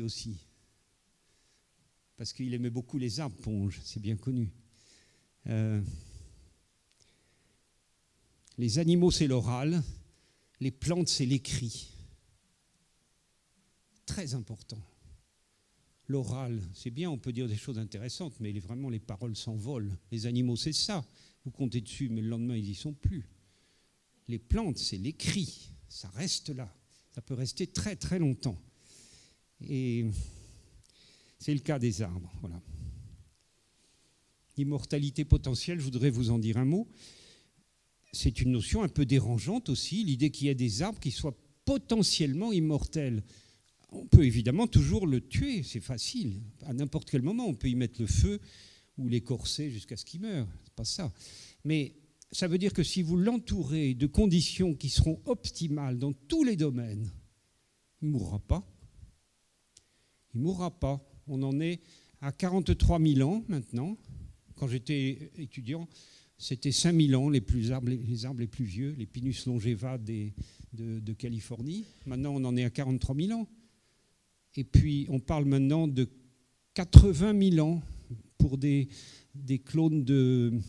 aussi. Parce qu'il aimait beaucoup les arbres, Ponge, c'est bien connu. Les animaux, c'est l'oral, les plantes, c'est l'écrit. Très important. L'oral, c'est bien, on peut dire des choses intéressantes, mais vraiment les paroles s'envolent. Les animaux, c'est ça. Vous comptez dessus, mais le lendemain, ils n'y sont plus. Les plantes, c'est l'écrit. Ça reste là. Ça peut rester très, très longtemps. Et c'est le cas des arbres. Voilà. Immortalité potentielle, je voudrais vous en dire un mot. C'est une notion un peu dérangeante aussi, l'idée qu'il y ait des arbres qui soient potentiellement immortels. On peut évidemment toujours le tuer, c'est facile. À n'importe quel moment, on peut y mettre le feu ou l'écorcer jusqu'à ce qu'il meure. C'est pas ça. Mais ça veut dire que si vous l'entourez de conditions qui seront optimales dans tous les domaines, il ne mourra pas. Il ne mourra pas. On en est à 43 000 ans maintenant. Quand j'étais étudiant, c'était 5 000 ans les arbres les plus vieux, les Pinus longeva de Californie. Maintenant, on en est à 43 000 ans. Et puis, on parle maintenant de 80 000 ans pour des clones de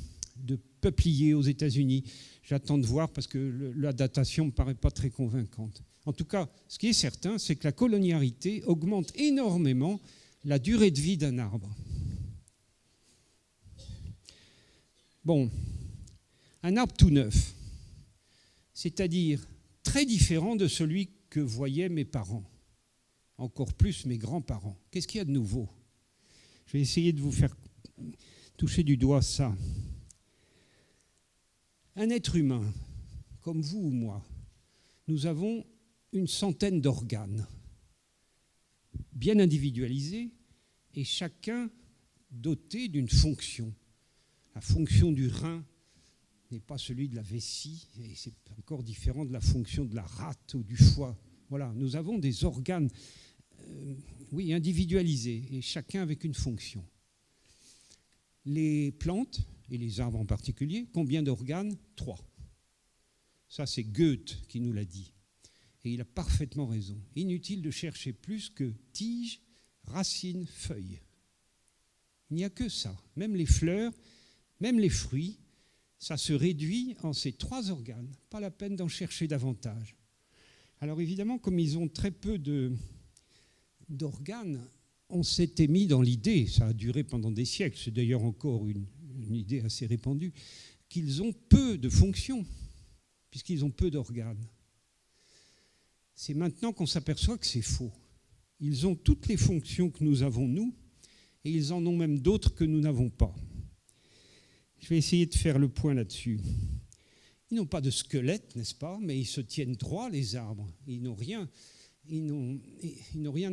peupliers aux États-Unis. J'attends de voir parce que la datation ne me paraît pas très convaincante. En tout cas, ce qui est certain, c'est que la colonialité augmente énormément la durée de vie d'un arbre. Bon, un arbre tout neuf, c'est-à-dire très différent de celui que voyaient mes parents, encore plus mes grands-parents. Qu'est-ce qu'il y a de nouveau? Je vais essayer de vous faire toucher du doigt ça. Un être humain, comme vous ou moi, nous avons une centaine d'organes, bien individualisés, et chacun doté d'une fonction. La fonction du rein n'est pas celui de la vessie, et c'est encore différent de la fonction de la rate ou du foie. Voilà, nous avons des organes individualisés, et chacun avec une fonction. Les plantes, et les arbres en particulier, combien d'organes? 3. Ça, c'est Goethe qui nous l'a dit. Et il a parfaitement raison. Inutile de chercher plus que tiges, racines, feuilles. Il n'y a que ça. Même les fleurs, même les fruits, ça se réduit en ces 3 organes. Pas la peine d'en chercher davantage. Alors évidemment, comme ils ont très peu d'organes, on s'était mis dans l'idée, ça a duré pendant des siècles, c'est d'ailleurs encore une idée assez répandue, qu'ils ont peu de fonctions, puisqu'ils ont peu d'organes. C'est maintenant qu'on s'aperçoit que c'est faux. Ils ont toutes les fonctions que nous avons, nous, et ils en ont même d'autres que nous n'avons pas. Je vais essayer de faire le point là-dessus. Ils n'ont pas de squelette, n'est-ce pas? Mais ils se tiennent droits, les arbres. Ils n'ont rien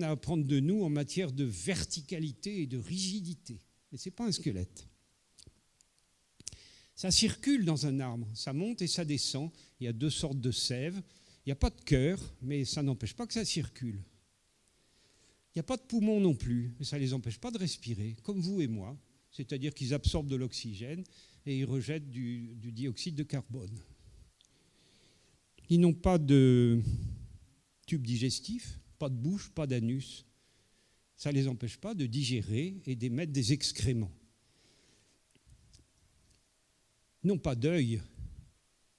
à apprendre de nous en matière de verticalité et de rigidité. Mais ce n'est pas un squelette. Ça circule dans un arbre, ça monte et ça descend. Il y a 2 sortes de sève. Il n'y a pas de cœur, mais ça n'empêche pas que ça circule. Il n'y a pas de poumons non plus, mais ça ne les empêche pas de respirer, comme vous et moi. C'est-à-dire qu'ils absorbent de l'oxygène et ils rejettent du dioxyde de carbone. Ils n'ont pas de tube digestif, pas de bouche, pas d'anus. Ça ne les empêche pas de digérer et d'émettre des excréments. Ils n'ont pas d'œil,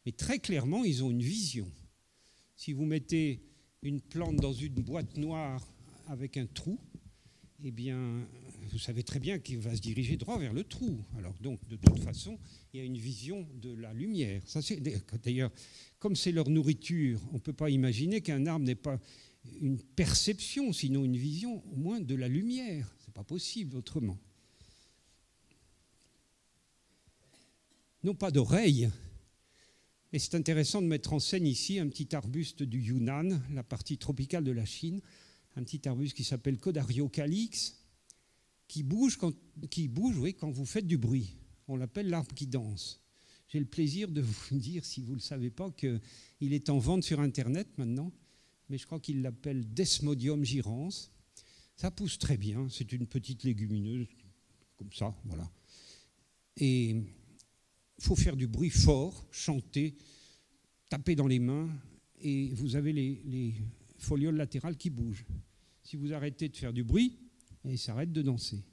mais très clairement, ils ont une vision. Si vous mettez une plante dans une boîte noire avec un trou, eh bien, vous savez très bien qu'il va se diriger droit vers le trou. Alors donc, de toute façon, il y a une vision de la lumière. Ça, d'ailleurs, comme c'est leur nourriture, on ne peut pas imaginer qu'un arbre n'ait pas une perception, sinon une vision, au moins de la lumière. Ce n'est pas possible autrement. Ils n'ont pas d'oreilles. Et c'est intéressant de mettre en scène ici un petit arbuste du Yunnan, la partie tropicale de la Chine, un petit arbuste qui s'appelle Codario calix, qui bouge quand vous faites du bruit. On l'appelle l'arbre qui danse. J'ai le plaisir de vous dire, si vous ne le savez pas, qu'il est en vente sur Internet maintenant, mais je crois qu'il l'appelle Desmodium gyrans. Ça pousse très bien, c'est une petite légumineuse, comme ça, voilà. Et il faut faire du bruit fort, chanter, taper dans les mains, et vous avez les folioles latérales qui bougent. Si vous arrêtez de faire du bruit, elle s'arrête de danser.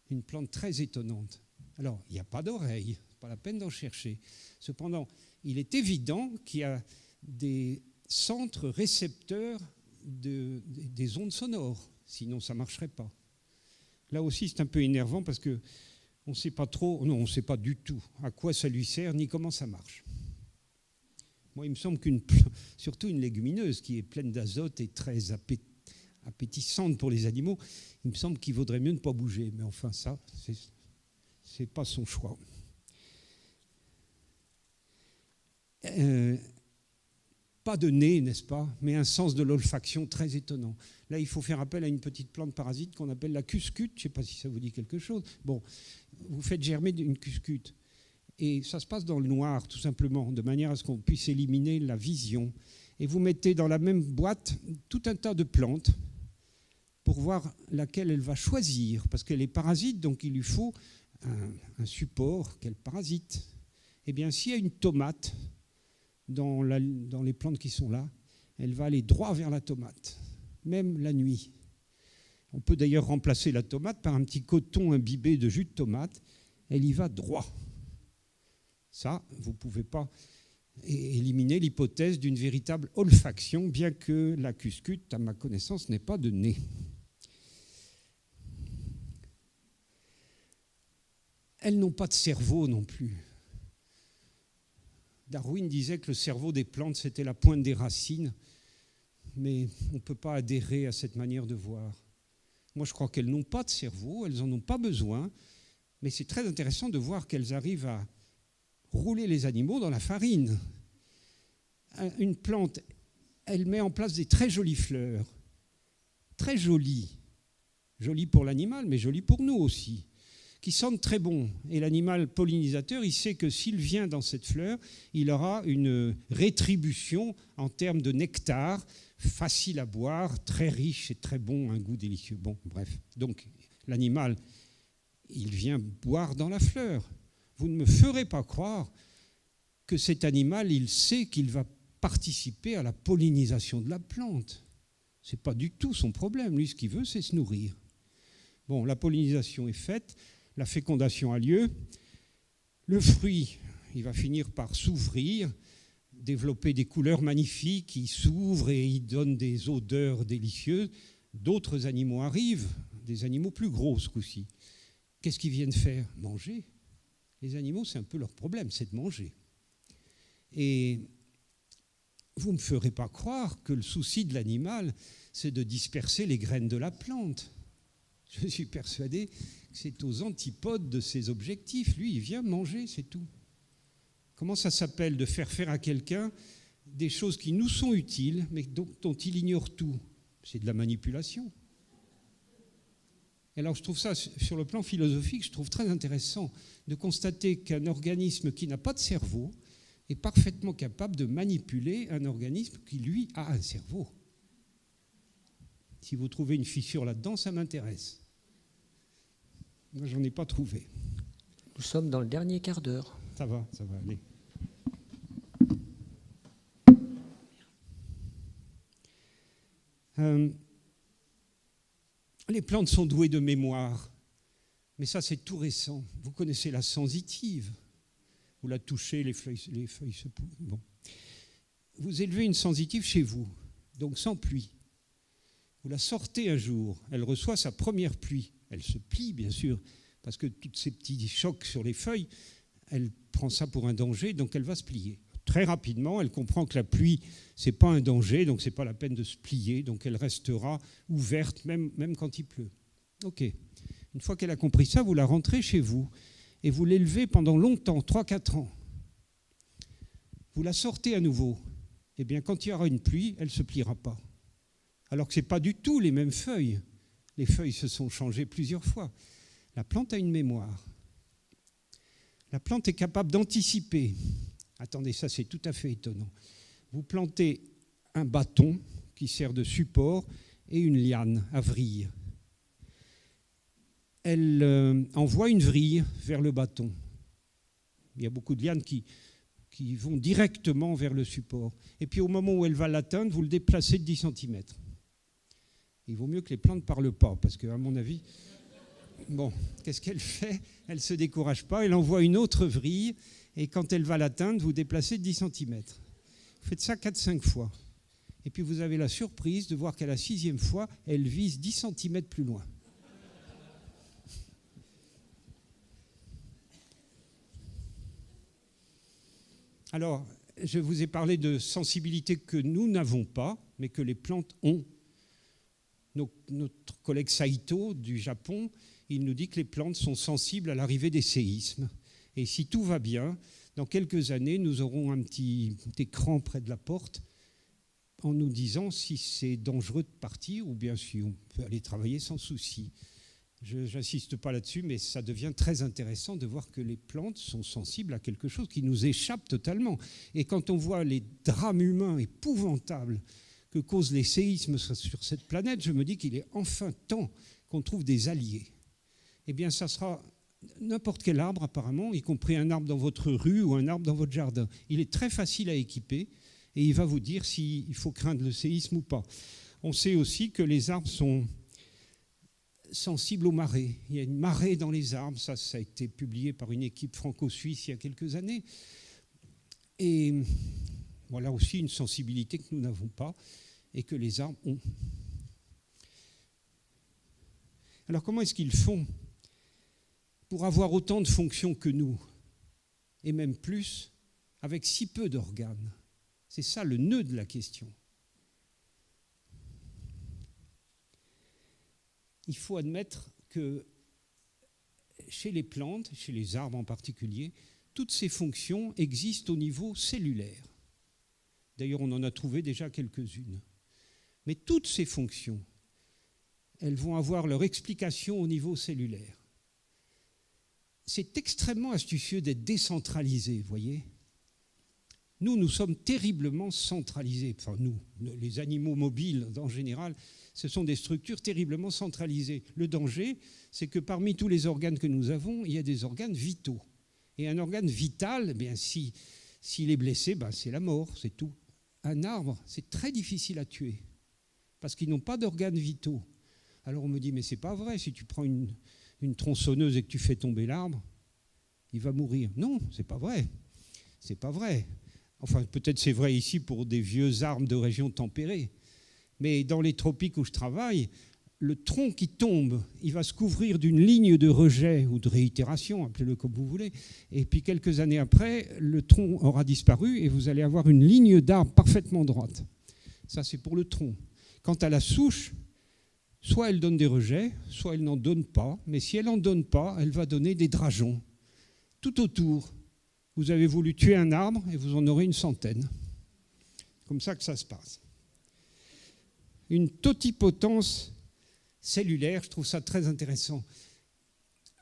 Une plante très étonnante. Alors, il n'y a pas d'oreille, pas la peine d'en chercher. Cependant, il est évident qu'il y a des centres récepteurs des ondes sonores, sinon ça ne marcherait pas. Là aussi, c'est un peu énervant parce qu'on ne sait pas trop, non, on ne sait pas du tout à quoi ça lui sert ni comment ça marche. Moi, il me semble surtout une légumineuse qui est pleine d'azote et très appétissante pour les animaux, il me semble qu'il vaudrait mieux ne pas bouger. Mais enfin, ça, c'est pas son choix. Pas de nez, n'est-ce pas, mais un sens de l'olfaction très étonnant. Là, il faut faire appel à une petite plante parasite qu'on appelle la cuscute. Je ne sais pas si ça vous dit quelque chose. Bon, vous faites germer une cuscute. Et ça se passe dans le noir, tout simplement, de manière à ce qu'on puisse éliminer la vision. Et vous mettez dans la même boîte tout un tas de plantes pour voir laquelle elle va choisir, parce qu'elle est parasite, donc il lui faut un support qu'elle parasite. Eh bien, s'il y a une tomate dans les plantes qui sont là, elle va aller droit vers la tomate, même la nuit. On peut d'ailleurs remplacer la tomate par un petit coton imbibé de jus de tomate, elle y va droit. Ça, vous ne pouvez pas éliminer l'hypothèse d'une véritable olfaction, bien que la cuscute, à ma connaissance, n'ait pas de nez. Elles n'ont pas de cerveau non plus. Darwin disait que le cerveau des plantes, c'était la pointe des racines, mais on ne peut pas adhérer à cette manière de voir. Moi, je crois qu'elles n'ont pas de cerveau, elles n'en ont pas besoin, mais c'est très intéressant de voir qu'elles arrivent à rouler les animaux dans la farine. Une plante, elle met en place des très jolies fleurs, très jolies, jolies pour l'animal, mais jolies pour nous aussi, qui sentent très bon. Et l'animal pollinisateur, il sait que s'il vient dans cette fleur, il aura une rétribution en termes de nectar, facile à boire, très riche et très bon, un goût délicieux. Bon, bref. Donc, l'animal, il vient boire dans la fleur. Vous ne me ferez pas croire que cet animal, il sait qu'il va participer à la pollinisation de la plante. Ce n'est pas du tout son problème. Lui, ce qu'il veut, c'est se nourrir. Bon, la pollinisation est faite. La fécondation a lieu, le fruit, il va finir par s'ouvrir, développer des couleurs magnifiques qui s'ouvrent et il donne des odeurs délicieuses. D'autres animaux arrivent, des animaux plus gros ce coup-ci. Qu'est-ce qu'ils viennent faire? Manger. Les animaux, c'est un peu leur problème, c'est de manger. Et vous ne me ferez pas croire que le souci de l'animal, c'est de disperser les graines de la plante. Je suis persuadé que c'est aux antipodes de ses objectifs. Lui, il vient manger, c'est tout. Comment ça s'appelle de faire à quelqu'un des choses qui nous sont utiles, mais dont il ignore tout? C'est de la manipulation. Et alors, je trouve ça, sur le plan philosophique, je trouve très intéressant de constater qu'un organisme qui n'a pas de cerveau est parfaitement capable de manipuler un organisme qui, lui, a un cerveau. Si vous trouvez une fissure là-dedans, ça m'intéresse. Moi, j'en ai pas trouvé. Nous sommes dans le dernier quart d'heure. Ça va aller. Les plantes sont douées de mémoire, mais ça, c'est tout récent. Vous connaissez la sensitive. Vous la touchez, les feuilles se poussent. Bon. Vous élevez une sensitive chez vous, donc sans pluie. Vous la sortez un jour, elle reçoit sa première pluie. Elle se plie, bien sûr, parce que tous ces petits chocs sur les feuilles, elle prend ça pour un danger, donc elle va se plier. Très rapidement, elle comprend que la pluie, ce n'est pas un danger, donc ce n'est pas la peine de se plier, donc elle restera ouverte, même quand il pleut. OK. Une fois qu'elle a compris ça, vous la rentrez chez vous et vous l'élevez pendant longtemps, 3-4 ans. Vous la sortez à nouveau. Eh bien, quand il y aura une pluie, elle ne se pliera pas. Alors que ce n'est pas du tout les mêmes feuilles. Les feuilles se sont changées plusieurs fois. La plante a une mémoire. La plante est capable d'anticiper. Attendez, ça c'est tout à fait étonnant. Vous plantez un bâton qui sert de support et une liane à vrille. Elle envoie une vrille vers le bâton. Il y a beaucoup de lianes qui vont directement vers le support. Et puis au moment où elle va l'atteindre, vous le déplacez de 10 cm. Il vaut mieux que les plantes ne parlent pas, parce qu'à mon avis... Bon, qu'est-ce qu'elle fait? Elle ne se décourage pas, elle envoie une autre vrille, et quand elle va l'atteindre, vous déplacez de 10 cm. Vous faites ça 4-5 fois. Et puis vous avez la surprise de voir qu'à la 6e fois, elle vise 10 cm plus loin. Alors, je vous ai parlé de sensibilité que nous n'avons pas, mais que les plantes ont. Notre collègue Saito du Japon, il nous dit que les plantes sont sensibles à l'arrivée des séismes. Et si tout va bien, dans quelques années, nous aurons un petit écran près de la porte en nous disant si c'est dangereux de partir ou bien si on peut aller travailler sans souci. Je n'insiste pas là-dessus, mais ça devient très intéressant de voir que les plantes sont sensibles à quelque chose qui nous échappe totalement. Et quand on voit les drames humains épouvantables que causent les séismes sur cette planète, je me dis qu'il est enfin temps qu'on trouve des alliés. Eh bien, ça sera n'importe quel arbre, apparemment, y compris un arbre dans votre rue ou un arbre dans votre jardin. Il est très facile à équiper et il va vous dire s'il faut craindre le séisme ou pas. On sait aussi que les arbres sont sensibles aux marées. Il y a une marée dans les arbres, ça a été publié par une équipe franco-suisse il y a quelques années. Et voilà aussi une sensibilité que nous n'avons pas et que les arbres ont. Alors comment est-ce qu'ils font pour avoir autant de fonctions que nous, et même plus, avec si peu d'organes? C'est ça le nœud de la question. Il faut admettre que chez les plantes, chez les arbres en particulier, toutes ces fonctions existent au niveau cellulaire. D'ailleurs, on en a trouvé déjà quelques-unes. Mais toutes ces fonctions, elles vont avoir leur explication au niveau cellulaire. C'est extrêmement astucieux d'être décentralisé, vous voyez. Nous sommes terriblement centralisés. Enfin, nous, les animaux mobiles, en général, ce sont des structures terriblement centralisées. Le danger, c'est que parmi tous les organes que nous avons, il y a des organes vitaux. Et un organe vital, eh bien, s'il est blessé, ben, c'est la mort, c'est tout. Un arbre, c'est très difficile à tuer, parce qu'ils n'ont pas d'organes vitaux. Alors on me dit, mais c'est pas vrai, si tu prends une tronçonneuse et que tu fais tomber l'arbre, il va mourir. Non, c'est pas vrai. C'est pas vrai. Enfin, peut-être c'est vrai ici pour des vieux arbres de régions tempérées. Mais dans les tropiques où je travaille, le tronc qui tombe, il va se couvrir d'une ligne de rejet ou de réitération, appelez-le comme vous voulez, et puis quelques années après, le tronc aura disparu et vous allez avoir une ligne d'arbre parfaitement droite. Ça, c'est pour le tronc. Quant à la souche, soit elle donne des rejets, soit elle n'en donne pas, mais si elle n'en donne pas, elle va donner des drageons. Tout autour, vous avez voulu tuer un arbre et vous en aurez une centaine. Comme ça que ça se passe. Une totipotence cellulaire, je trouve ça très intéressant.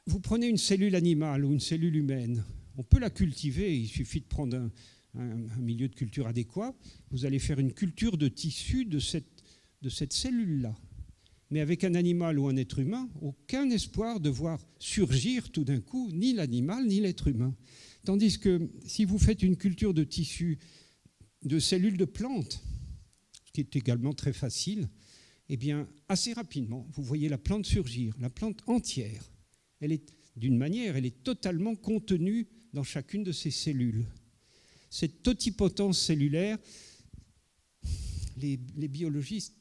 Vous prenez une cellule animale ou une cellule humaine, on peut la cultiver, il suffit de prendre un milieu de culture adéquat, vous allez faire une culture de tissu de cette cellule-là. Mais avec un animal ou un être humain, aucun espoir de voir surgir tout d'un coup ni l'animal ni l'être humain. Tandis que si vous faites une culture de tissu de cellules de plantes, ce qui est également très facile, eh bien, assez rapidement, vous voyez la plante surgir, la plante entière. Elle est, d'une manière, elle est totalement contenue dans chacune de ces cellules. Cette totipotence cellulaire, les biologistes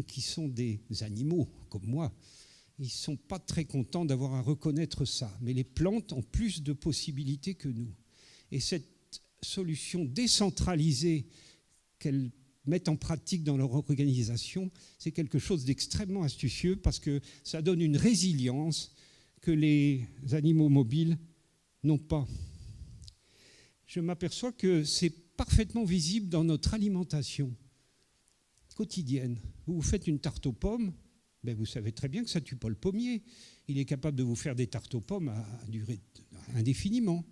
qui sont des animaux comme moi, ils ne sont pas très contents d'avoir à reconnaître ça. Mais les plantes ont plus de possibilités que nous. Et cette solution décentralisée qu'elles mettent en pratique dans leur organisation, c'est quelque chose d'extrêmement astucieux parce que ça donne une résilience que les animaux mobiles n'ont pas. Je m'aperçois que c'est parfaitement visible dans notre alimentation quotidienne. Vous faites une tarte aux pommes, ben vous savez très bien que ça ne tue pas le pommier. Il est capable de vous faire des tartes aux pommes à durer indéfiniment.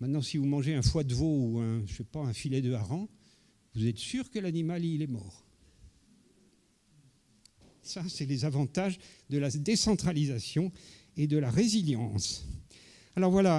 Maintenant, si vous mangez un foie de veau ou un filet de hareng, vous êtes sûr que l'animal, il est mort. Ça, c'est les avantages de la décentralisation et de la résilience. Alors voilà.